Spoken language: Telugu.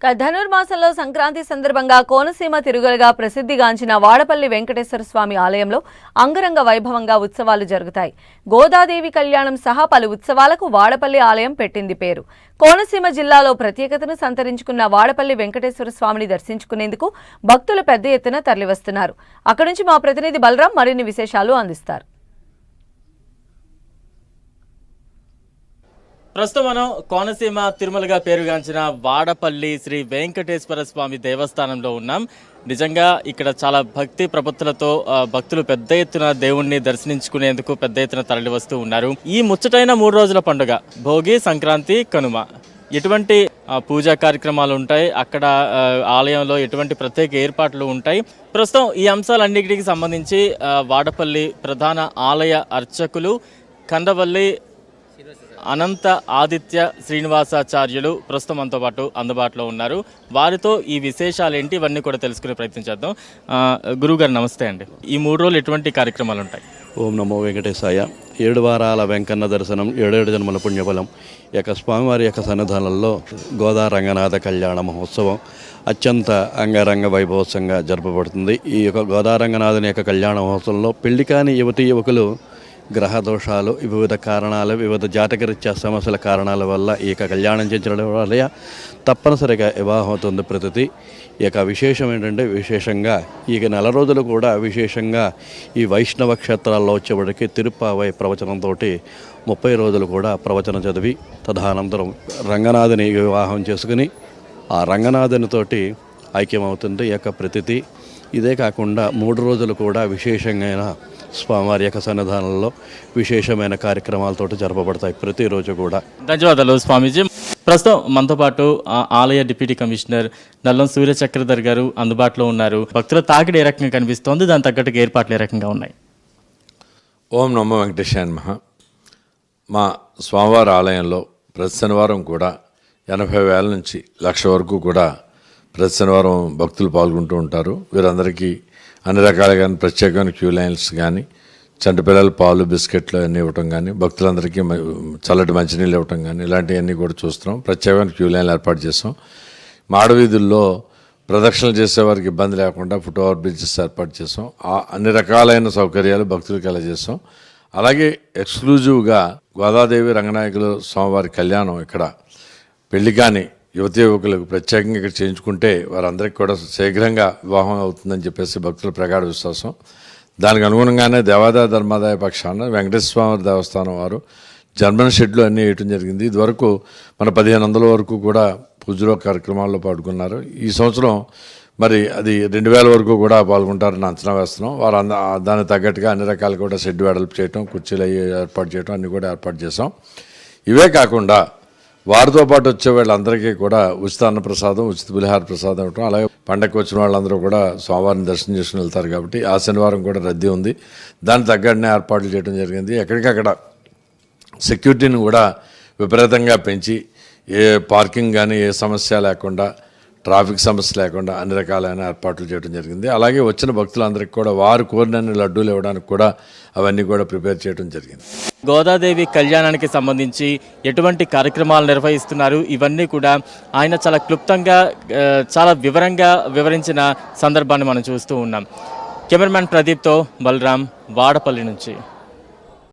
ధనుర్మాసంలో సంక్రాంతి సందర్భంగా కోనసీమ తిరుగులుగా ప్రసిద్ధిగాంచిన వాడపల్లి వెంకటేశ్వర స్వామి ఆలయంలో అంగరంగ వైభవంగా ఉత్సవాలు జరుగుతాయి. గోదాదేవి కళ్యాణం సహా పలు ఉత్సవాలకు వాడపల్లి ఆలయం పెట్టింది పేరు. కోనసీమ జిల్లాలో ప్రత్యేకతను సంతరించుకున్న వాడపల్లి వెంకటేశ్వర స్వామిని దర్శించుకునేందుకు భక్తులు పెద్ద ఎత్తున తరలివస్తున్నారు. అక్కడి నుంచి మా ప్రతినిధి బలరాం మరిన్ని విశేషాలు అందిస్తారు. ప్రస్తుతం మనం కోనసీమ తిరుమలగా పేరుగాంచిన వాడపల్లి శ్రీ వెంకటేశ్వర స్వామి దేవస్థానంలో ఉన్నాం. నిజంగా ఇక్కడ చాలా భక్తి ప్రపత్తులతో భక్తులు పెద్ద ఎత్తున దేవుణ్ణి దర్శించుకునేందుకు పెద్ద ఎత్తున తరలి వస్తూ ఉన్నారు. ఈ ముచ్చటైన 3 రోజుల పండుగ భోగి, సంక్రాంతి, కనుమ ఎటువంటి పూజా కార్యక్రమాలు ఉంటాయి, అక్కడ ఆలయంలో ఎటువంటి ప్రత్యేక ఏర్పాట్లు ఉంటాయి. ప్రస్తుతం ఈ అంశాలన్నిటికి సంబంధించి వాడపల్లి ప్రధాన ఆలయ అర్చకులు కండవల్లి అనంత ఆదిత్య శ్రీనివాసాచార్యులు ప్రస్తుతం మనతో పాటు అందుబాటులో ఉన్నారు. వారితో ఈ విశేషాలు ఏంటి ఇవన్నీ కూడా తెలుసుకునే ప్రయత్నం చేద్దాం. గురువుగారు నమస్తే అండి. ఈ 3 రోజులు ఎటువంటి కార్యక్రమాలు ఉంటాయి? ఓం నమో వెంకటేశాయ. 7 వారాల వెంకన్న దర్శనం, 7 జన్మల పుణ్యఫలం. స్వామివారి యొక్క సన్నిధానంలో గోదా రంగనాథ కళ్యాణ మహోత్సవం అత్యంత అంగరంగ వైభవోత్సవంగా జరపబడుతుంది. ఈ యొక్క గోదా రంగనాథుని యొక్క కళ్యాణ మహోత్సవంలో పెళ్లి కాని యువకులు గ్రహ దోషాలు, వివిధ కారణాలు, వివిధ జాతకరీత్యా సమస్యల కారణాల వల్ల ఈ యొక్క కళ్యాణం చేయించడం వల్ల తప్పనిసరిగా వివాహం అవుతుంది. ప్రతి ఈ యొక్క విశేషం ఏంటంటే, విశేషంగా ఈ నెల రోజులు కూడా విశేషంగా ఈ వైష్ణవ క్షేత్రాల్లో వచ్చేవాడికి తిరుప్పావై ప్రవచనంతో 30 రోజులు కూడా ప్రవచనం చదివి తదనంతరం రంగనాథుని వివాహం చేసుకుని ఆ రంగనాథునితోటి ఐక్యమవుతుంది ఈ యొక్క ప్రతిథి. ఇదే కాకుండా 3 రోజులు కూడా విశేషంగా స్వామివారి యొక్క సన్నిధానంలో విశేషమైన కార్యక్రమాలతో జరపబడతాయి ప్రతిరోజు కూడా. ధన్యవాదాలు స్వామీజీ. ప్రస్తుతం మనతో పాటు ఆలయ డిప్యూటీ కమిషనర్ నల్లం సూర్యచక్రధర్ గారు అందుబాటులో ఉన్నారు. భక్తుల తాకిడి ఏ రకంగా కనిపిస్తోంది, దాని తగ్గట్టుగా ఏర్పాట్లు ఏ రకంగా ఉన్నాయి? ఓం నమో వెంకటేశాయ నమః. మా స్వామివారి ఆలయంలో ప్రతి శనివారం కూడా 80,000 నుంచి 1,00,000 వరకు కూడా ప్రతి శనివారం భక్తులు పాల్గొంటూ ఉంటారు. వీరందరికీ అన్ని రకాలుగా ప్రత్యేకమైన క్యూ లైన్స్ కానీ, చంటి పిల్లల పాలు, బిస్కెట్లు అన్నీ ఇవ్వటం కానీ, భక్తులందరికీ చల్లటి మంచినీళ్ళు ఇవ్వటం కానీ, ఇలాంటివన్నీ కూడా చూస్తున్నాం. ప్రత్యేకమైన క్యూ లైన్లు ఏర్పాటు చేస్తాం. మాడవీధుల్లో ప్రదక్షిణలు చేసేవారికి ఇబ్బంది లేకుండా ఫుట్ ఓవర్ బ్రిడ్జెస్ ఏర్పాటు చేస్తాం. అన్ని రకాలైన సౌకర్యాలు భక్తులకు కలగజేస్తాం. అలాగే ఎక్స్క్లూజివ్గా గోదాదేవి రంగనాయకులు స్వామివారి కళ్యాణం ఇక్కడ పెళ్లి కానీ యువకులకు ప్రత్యేకంగా ఇక్కడ చేయించుకుంటే వారందరికీ కూడా శీఘ్రంగా వివాహం అవుతుందని చెప్పేసి భక్తుల ప్రగాఢ విశ్వాసం. దానికి అనుగుణంగానే దేవాదాయ ధర్మాదాయ పక్షాన వెంకటేశ్వర స్వామి దేవస్థానం వారు జర్మన్ షెడ్లు అన్నీ వేయటం జరిగింది. ఇదివరకు మన 1,500 వరకు కూడా పూజలో కార్యక్రమాల్లో పాల్గొన్నారు. ఈ సంవత్సరం మరి అది 2,000 వరకు కూడా పాల్గొంటారని అంచనా వేస్తున్నాం. వారు దానికి తగ్గట్టుగా అన్ని రకాలు కూడా షెడ్ వెడల్పు చేయటం, కుర్చీలు ఏర్పాటు చేయటం అన్నీ కూడా ఏర్పాటు చేసాం. ఇవే కాకుండా వారితో పాటు వచ్చే వాళ్ళందరికీ కూడా ఉచిత అన్న ప్రసాదం, ఉచిత పులిహార ప్రసాదం ఇవ్వటం, అలాగే పండగకు వచ్చిన వాళ్ళందరూ కూడా స్వామివారిని దర్శనం చేసుకుని వెళ్తారు. కాబట్టి ఆ శనివారం కూడా రద్దీ ఉంది. దానికి తగ్గట్టునే ఏర్పాట్లు చేయడం జరిగింది. ఎక్కడికక్కడ సెక్యూరిటీని కూడా విపరీతంగా పెంచి ఏ పార్కింగ్ కానీ ఏ సమస్య లేకుండా, ట్రాఫిక్ సమస్య లేకుండా అన్ని రకాలైన ఏర్పాట్లు చేయడం జరిగింది. అలాగే వచ్చిన భక్తులందరికీ కూడా వారు కోరినన్ని లడ్డూలు ఇవ్వడానికి కూడా అవన్నీ కూడా ప్రిపేర్ చేయడం జరిగింది. గోదాదేవి కళ్యాణానికి సంబంధించి ఎటువంటి కార్యక్రమాలు నిర్వహిస్తున్నారు, ఇవన్నీ కూడా ఆయన చాలా క్లుప్తంగా చాలా వివరంగా వివరించిన సందర్భాన్ని మనం చూస్తూ ఉన్నాం. కెమెరామ్యాన్ ప్రదీప్తో బలరాం, వాడపల్లి నుంచి.